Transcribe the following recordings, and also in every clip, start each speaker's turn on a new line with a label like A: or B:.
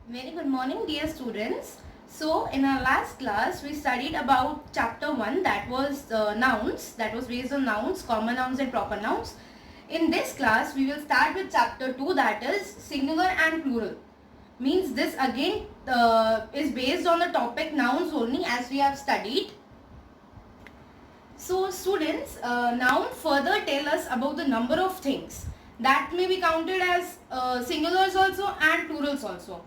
A: Very good morning, dear students. So in our last class we studied about chapter 1, that was nouns, that was based on nouns, common nouns and proper nouns. In this class we will start with chapter 2, that is singular and plural. Means this again is based on the topic nouns only, as we have studied. So students, noun further tell us about the number of things that may be counted as singulars also and plurals also.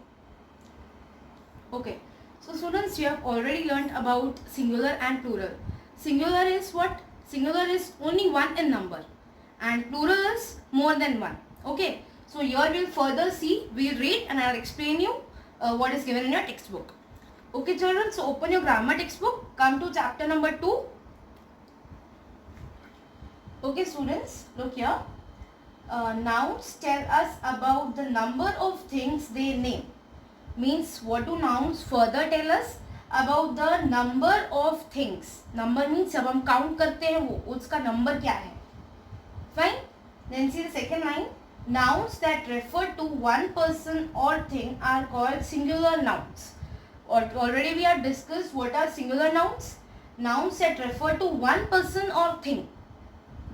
A: Okay, so students, you have already learned about singular and plural. Singular is what? Singular is only one in number and plural is more than one. Okay, so here we'll further see, we'll read and I'll explain you what is given in your textbook. Okay children, so open your grammar textbook, come to chapter number 2. Okay students, look here. Nouns tell us about the number of things they name. Means what do nouns further tell us about the number of things. Number means जब हम count करते हैं वो उसका number क्या है. Fine. Then see the second line. Nouns that refer to one person or thing are called singular nouns. Or already we have discussed what are singular nouns. Nouns that refer to one person or thing.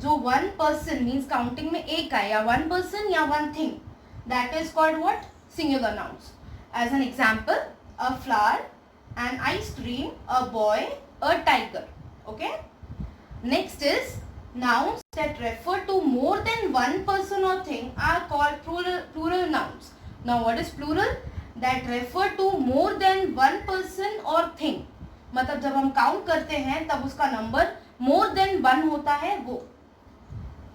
A: जो one person means counting में एक है या one person या one thing, that is called what? Singular nouns. As an example, a flower, an ice cream, a boy, a tiger. Okay. Next is nouns that refer to more than one person or thing are called plural nouns. Now what is plural? That refer to more than one person or thing. मतलब जब हम count करते हैं तब उसका number more than one होता है वो.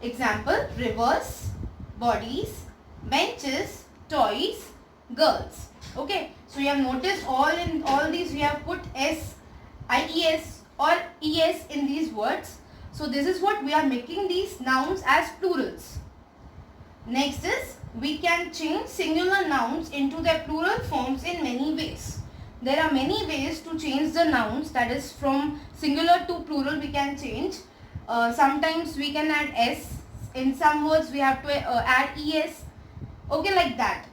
A: Example, rivers, bodies, benches, toys, girls. Okay, so you have noticed in all these we have put s, ies or es in these words. So this is what we are making these nouns as plurals. Next is, we can change singular nouns into their plural forms in many ways. There are many ways to change the nouns, that is from singular to plural we can change. Sometimes we can add s, in some words we have to add es. Okay, like that.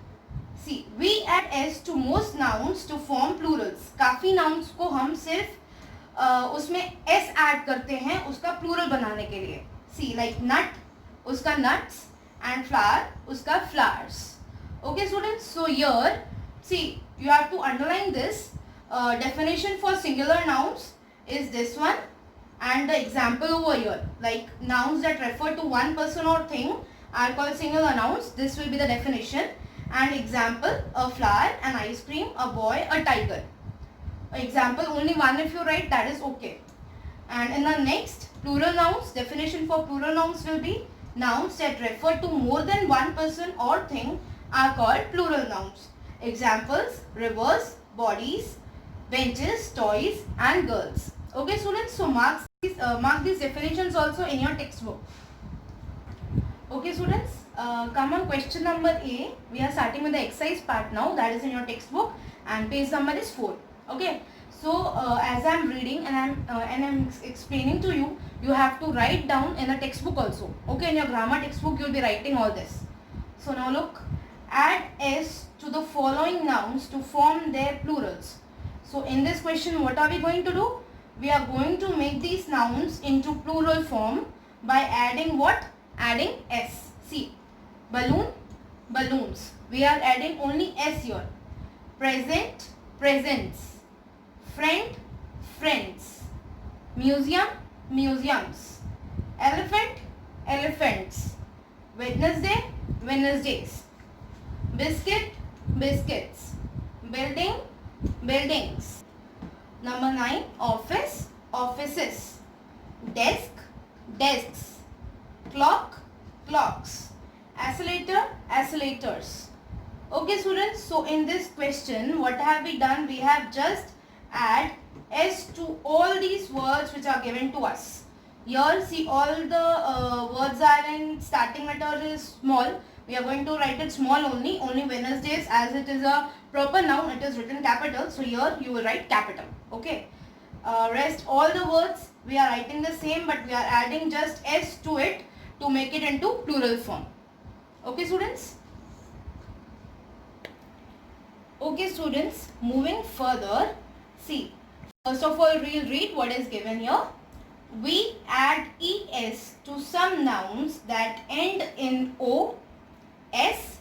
A: See, we add s to most nouns to form plurals. काफी nouns को हम सिर्फ उसमें s add करते हैं उसका plural बनाने के लिए. See, like nut, उसका nuts, and flower, उसका flowers. Okay students, so here, see, you have to underline this. Definition for singular nouns is this one, and the example over here, like nouns that refer to one person or thing are called singular nouns. This will be the definition. And example, a flower, an ice cream, a boy, a tiger. Example only one if you write, that is okay. And in the next, plural nouns, definition for plural nouns will be nouns that refer to more than one person or thing are called plural nouns. Examples, rivers, bodies, benches, toys and girls. Okay students, so mark these definitions also in your textbook. Okay students, come on question number A. We are starting with the exercise part now, that is in your textbook, and page number is 4. Okay, so as I am reading and I am explaining to you, you have to write down in the textbook also. Okay, in your grammar textbook you will be writing all this. So now look, add s to the following nouns to form their plurals. So in this question what are we going to do? We are going to make these nouns into plural form by adding what? Adding s. See, balloon, balloons. We are adding only s here. Present, presents. Friend, friends. Museum, museums. Elephant, elephants. Wednesday, Wednesdays. Biscuit, biscuits. Building, buildings. Number 9, office, offices. Desk, desks. Clock, clocks. Accelerator, accelerators. Okay students, so in this question what have we done? We have just add s to all these words which are given to us. Here see, all the words are in starting letter is small. We are going to write it small only Wednesdays, as it is a proper noun, it is written capital, so here you will write capital. Okay, rest all the words we are writing the same, but we are adding just s to it to make it into plural form. Okay students. Okay students, moving further, see, first of all we'll read what is given here. We add es to some nouns that end in o, s,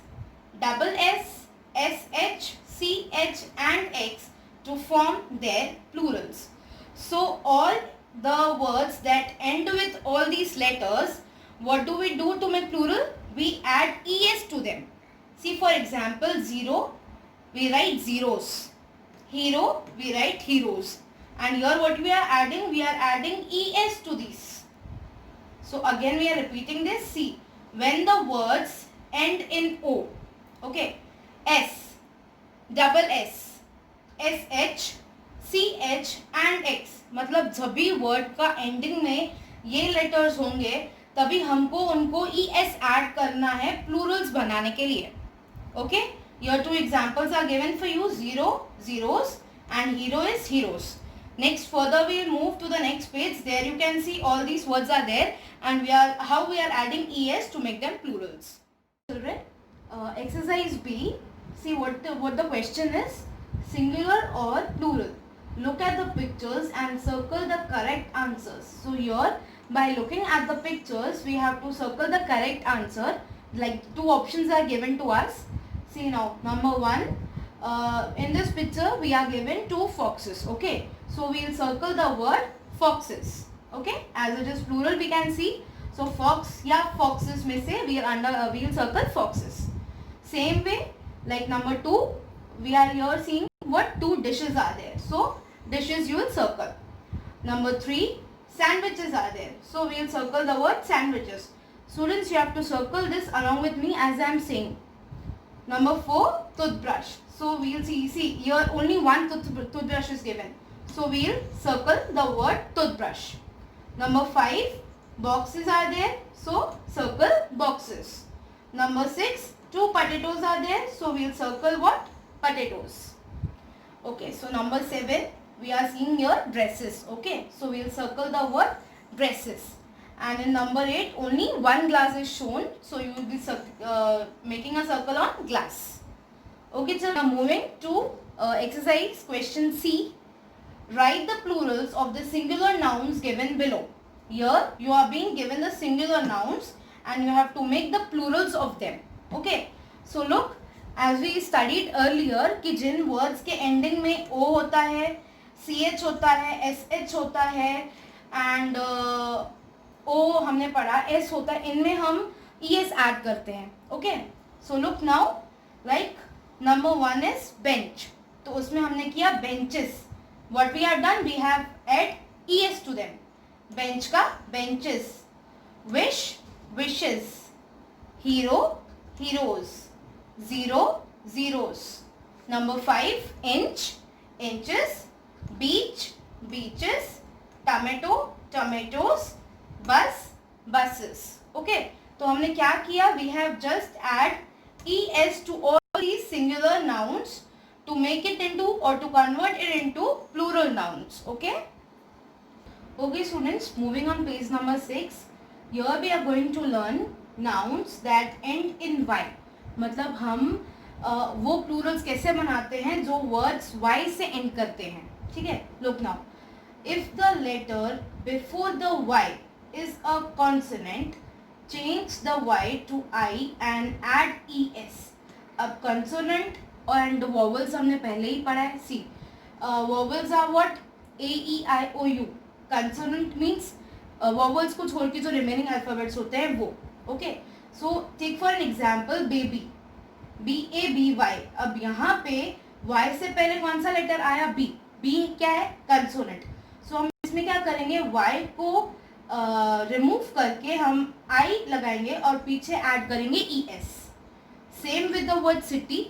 A: double s, sh, ch and x to form their plurals. So all the words that end with all these letters, what do we do to make plural? We add es to them. See, for example, zero, we write zeros. Hero, we write heroes. And here what we are adding? We are adding es to these. So again we are repeating this. See, when the words end in o, okay, s, double s, sh, ch and x, मतलब जब भी word का ending में ये letters होंगे तभी हमको उनको es ऐड करना है प्लूरल्स बनाने के लिए. Okay, here two examples are given for you. Zero, zeros, and hero is heroes. Next, further we will move to the next page. There you can see all these words are there, and how we are adding es to make them plurals. Children, exercise B. See what the question is: singular or plural. Look at the pictures and circle the correct answers. So here, by looking at the pictures, we have to circle the correct answer. Like two options are given to us. See now, number one, in this picture we are given two foxes. Okay, so we will circle the word foxes. Okay, as it is plural we can see. So fox या foxes में से we will circle foxes. Same way, like number two, we are here seeing what two dishes are there. So dishes you will circle. Number three, sandwiches are there. So we will circle the word sandwiches. Students, you have to circle this along with me as I am saying. Number 4, toothbrush. So we will see here only one toothbrush is given. So we will circle the word toothbrush. Number 5, boxes are there. So circle boxes. Number 6, 2 potatoes are there. So we will circle what? Potatoes. Okay, so number 7, we are seeing here dresses. Okay, so we will circle the word dresses. And in number 8, only one glass is shown. So you will be making a circle on glass. Okay, so now moving to exercise question C. Write the plurals of the singular nouns given below. Here you are being given the singular nouns and you have to make the plurals of them. Okay, so look, as we studied earlier कि जिन words के ending में O होता है, CH होता है, SH होता है and ओ हमने पढ़ा एस होता है, इनमें हम es ऐड करते हैं. Okay, so look now, like number 1 is bench, तो उसमें हमने किया benches. What we have done, we have add es to them. Bench का benches, wish wishes, hero heroes, zero zeros. Number 5 inch inches, beach beaches, tomato tomatoes, bus buses. Okay, तो हमने क्या किया, we have just add es to all these singular nouns to make it into or to convert it into plural nouns. Okay, okay students, moving on page number 6. Here we are going to learn nouns that end in y. मतलब हम वो plurals कैसे बनाते हैं जो words y से end करते हैं. ठीक है, look now, if the letter before the y is a consonant, change the y to I and add es. अब consonant and vowels हमने पहले ही पढ़ा है. See, vowels are what? A, E, I, O, U. Consonant means vowels को छोड़ के जो remaining alphabets होते हैं वो. Okay, so take for an example baby, B A B Y. अब यहाँ पे y से पहले कौन सा लेटर आया? B. B क्या है? Consonant. So हम इसमें क्या करेंगे, y को रिमूव करके हम I लगाएंगे और पीछे ऐड करेंगे es. Same with the word city.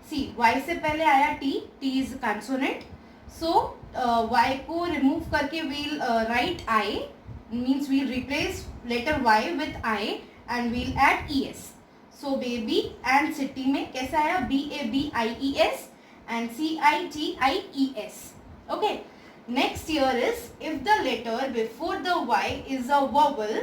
A: See, y से पहले आया t, t is consonant. So y को रिमूव करके we'll write I, means we'll replace letter y with I and we'll add es. So baby and city में कैसा आया? BABIES and CITIES. Okay. Next here is, if the letter before the y is a vowel,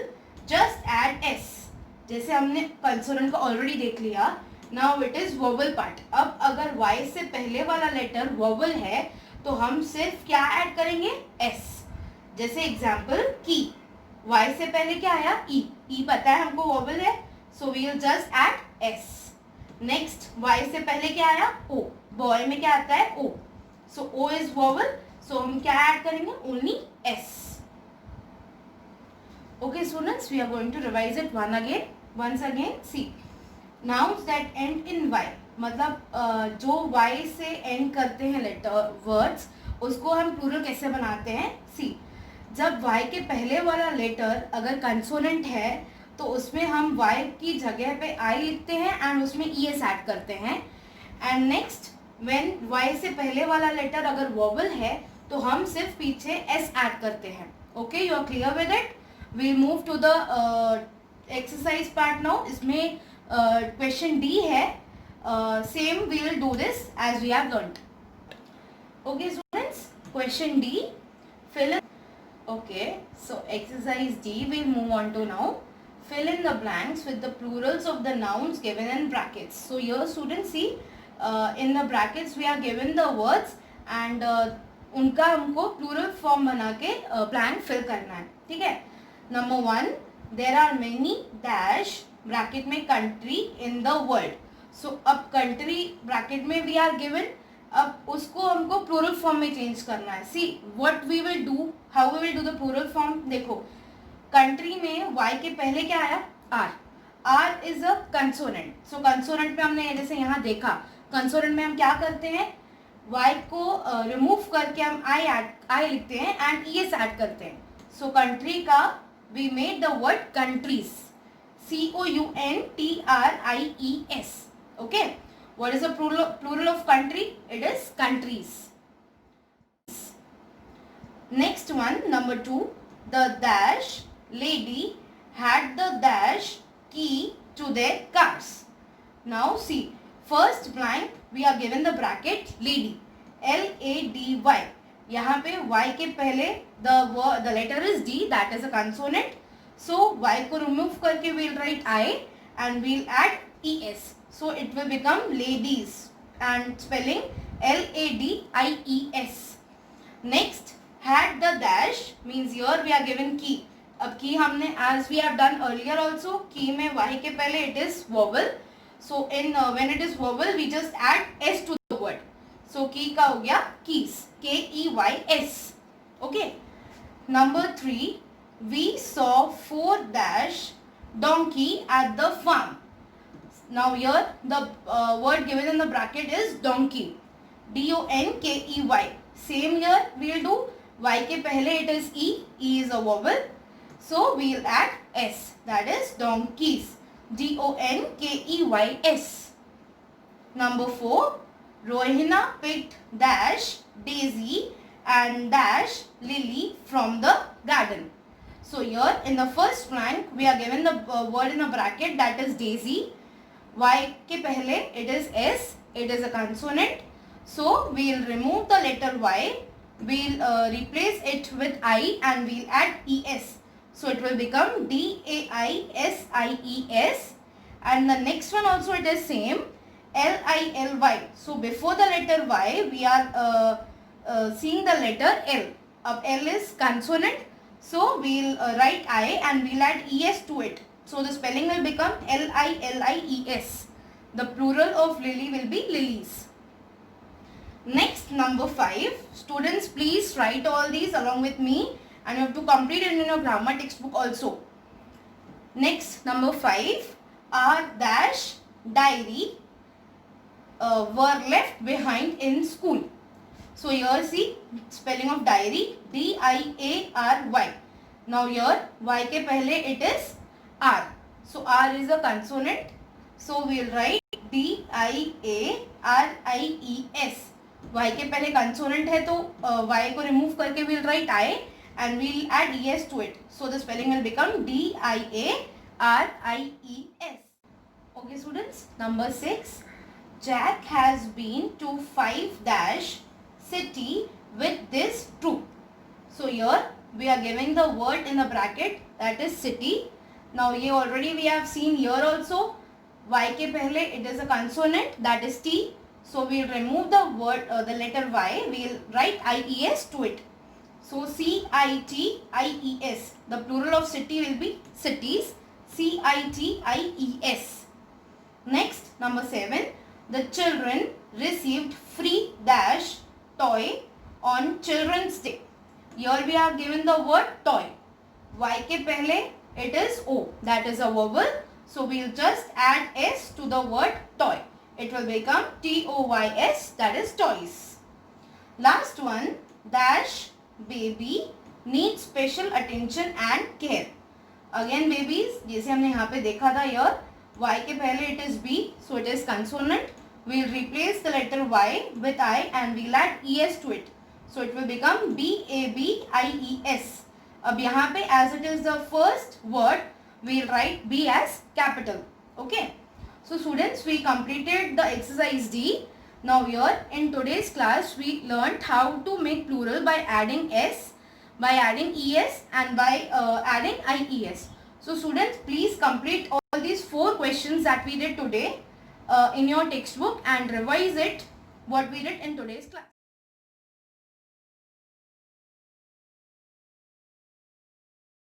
A: just add s. जैसे हमने consonant को already देख लिया, now it is vowel part. अब अगर y से पहले वाला लेटर वोवल है तो हम सिर्फ क्या ऐड करेंगे, s. जैसे एग्जाम्पल की, y से पहले क्या आया, e. e पता है हमको वोवल है, so we will just add s. Next y से पहले क्या आया, o. बॉय में क्या आता है, o. So o is vowel, so हम क्या ऐड करेंगे, only s. Okay students, we are going to revise it once again. See, nouns that end in y, मतलब जो y से end करते हैं लेटर वर्ड्स, उसको हम प्लूरल कैसे बनाते हैं. सी, जब y के पहले वाला लेटर अगर कंसोनेंट है तो उसमें हम y की जगह पे I लिखते हैं एंड उसमें es ऐड करते हैं. एंड नेक्स्ट, व्हेन y से पहले वाला लेटर अगर वोवल है तो हम सिर्फ पीछे s ऐड करते हैं. Okay, you are clear with it. We'll move to the exercise part now. इसमें question D है. Same we will do this as we have learnt. Okay students, question D. Fill in. Okay, so exercise D we'll move on to now. Fill in the blanks with the plurals of the nouns given in brackets. So here students see, in the brackets we are given the words and उनका हमको plural form बना के blank fill करना है. ठीक है. Number 1, there are many dash bracket में country in the world. So अब country bracket में we are given, अब उसको हमको plural form में change करना है. See what we will do, how we will do the plural form. देखो, country में y के पहले क्या आया, r. r is a consonant. So consonant पे हमने जैसे यहाँ देखा, consonant में हम क्या करते हैं, y को remove करके हम I लिखते हैं and es add करते हैं. So country का we made the word countries. countries. Okay. What is the plural of country? It is countries. Next one, number 2. The dash lady had the dash key to their cars. Now see, first blank we are given the bracket lady. L-A-D-Y. यहाँ पे y के पहले the letter is D, that is a consonant. So y को remove करके we'll write I and we'll add es. So it will become ladies and spelling L-A-D-I-E-S. Next, had the dash means here we are given key. अब key हमने as we have done earlier also, key में y के पहले it is vowel. So in when it is vowel we just add s to the word. So key का हो गया keys, K-E-Y-S. Okay. Number 3, we saw 4 dash donkey at the farm. Now here the word given in the bracket is donkey, D-O-N-K-E-Y. Same here we will do, y के पहले it is e is a vowel, so we will add s, that is donkeys, D-O-N-K-E-Y-S. Number 4, Rohina picked dash Daisy and dash Lily from the garden. So here in the first blank we are given the word in a bracket, that is Daisy. Y के पहले it is s, it is a consonant. So we will remove the letter y, we will replace it with I and we will add es. So it will become D-A-I-S-I-E-S. And the next one also it is same, L-I-L-Y. So before the letter y we are seeing the letter L. अब L is consonant, so we will write I and we will add es to it. So the spelling will become L-I-L-I-E-S. The plural of lily will be lilies. Next, number 5. Students, please write all these along with me and you have to complete it in your grammar textbook also. Next, number 5. Our dash diary were left behind in school. So here see spelling of diary, D-I-A-R-Y. Now here y के पहले it is R. So R is a consonant. So we will write D-I-A-R-I-E-S. y के पहले consonant है तो y को remove करके we will write I and we will add es to it. So the spelling will become D-I-A-R-I-E-S. Okay students, number 6. Jack has been to 5 dash city with this troop. So here we are giving the word in the bracket, that is city. Now ये already we have seen here also. Y के पहले it is a consonant, that is T. So we'll remove the word, the letter Y. We'll write IES to it. So CITIES. The plural of city will be cities. CITIES. Next, number 7. The children received free dash toy on Children's Day. Here we are given the word toy. Y के पहले it is O. That is a vowel. So we'll just add S to the word toy. It will become TOYS, that is toys. Last one, dash baby needs special attention and care. Again babies, जैसे हमने यहाँ पे देखा था here, Y के पहले it is B, so it is consonant. We'll replace the letter Y with I and we'll add ES to it. So it will become BABIES. अब यहाँ पे as it is the first word, we'll write B as capital. Okay. So students, we completed the exercise D. Now here in today's class, we learned how to make plural by adding S, by adding ES and by adding IES. So students, please complete all these 4 questions that we did today in your textbook and revise it what we did in today's class.